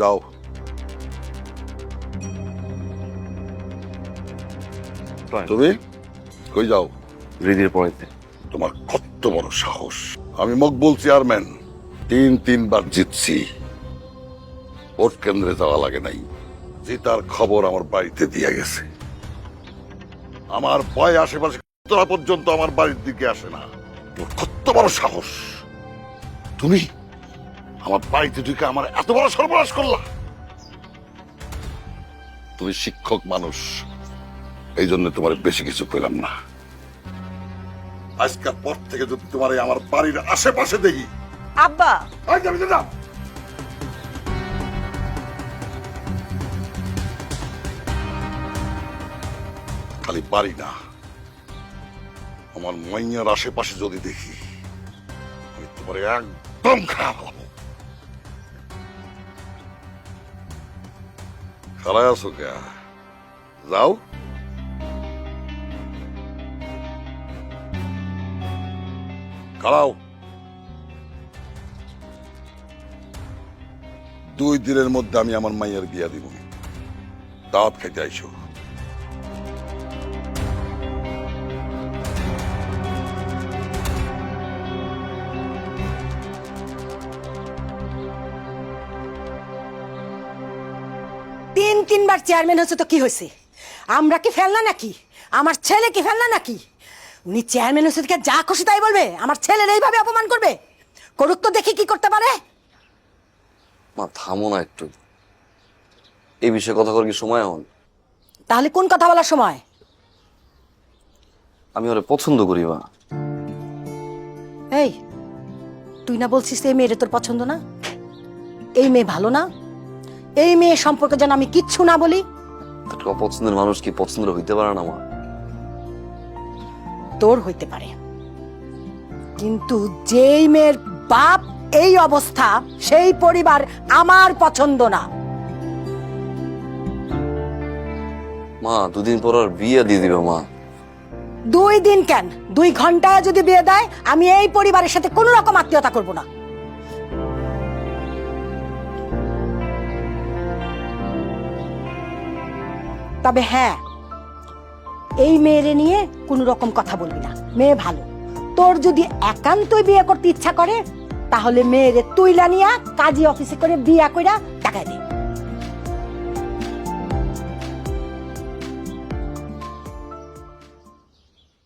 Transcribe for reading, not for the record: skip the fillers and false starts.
যাও। তুমি কই যাও? রিদির পড়াইতে। তোমার কত বড় সাহস! আমি মকবুল চেয়ারম্যান, তিনবার জিতছি, ভোট কেন্দ্রে যাওয়া লাগে নাই। জিতার খবর আমার বাড়িতে দিয়ে গেছে। আমার ভয় আশেপাশে তোরা পর্যন্ত আমার বাড়ির দিকে আসে না। তোর কত বড় সাহস! তুমি আমার বাড়িতে ঢুকে আমার এত বড় সর্বনাশ করলা। তুমি শিক্ষক মানুষ, এই জন্য তোমার বেশি কিছু পেলাম না। আজকের পর থেকে যদি তোমার আমার বাড়ির আশেপাশে দেখি। আব্বা খালি বাড়ি না, আমার মাইয়ার আশেপাশে যদি দেখি, আমি তোমার একদম খারাপ হবো। খারাপ আছো কে? যাও। খাড়াও। 2 দিনের মধ্যে আমি আমার মাইয়ার বিয়া দিব। দাওয়াত খাইতে আইসো। তিনবার চেয়ারম্যান হচ্ছে তো কি হয়েছে? আমরা কি ফেলনা নাকি? আমার ছেলে কি ফেলনা নাকি? উনি চেয়ারম্যান হচ্ছে দেখে যা খুশি তাই বলবে? আমার ছেলের এইভাবে অপমান করবে? করুক তো, দেখি কি করতে পারে। মা থামো না একটু, এই বিষয়ে কথা করার কি সময় হন? তাহলে কোন কথা বলার সময়? আমি ওরে পছন্দ করি মা। এই, তুই না বলছিস এই মেয়ের তোর পছন্দ না? এই মেয়ে ভালো না? এই মেয়ে সম্পর্কে যেন আমি কিচ্ছু না বলি। একটা অপছন্দের মানুষ কি পছন্দের হইতে পারে না মা? তোর হইতে পারে, কিন্তু যেই মেয়ের বাপ এই অবস্থা, সেই পরিবার আমার পছন্দ না। মা 2 দিন পর আর বিয়ে দিয়ে দিবে মা। 2 দিন কেন, 2 ঘন্টায় যদি বিয়ে দেয়, আমি এই পরিবারের সাথে কোনো রকম আত্মীয়তা করব না। তবে হ্যাঁ, এই মেয়েরে নিয়ে কোনো রকম কথা বলবি না। মেয়ে ভালো, তোর যদি একান্তই বিয়ে করতে ইচ্ছা করে, তাহলে মেয়েরে তুইলা নিয়া কাজী অফিসে করে বিয়া কইরা টাকা দে।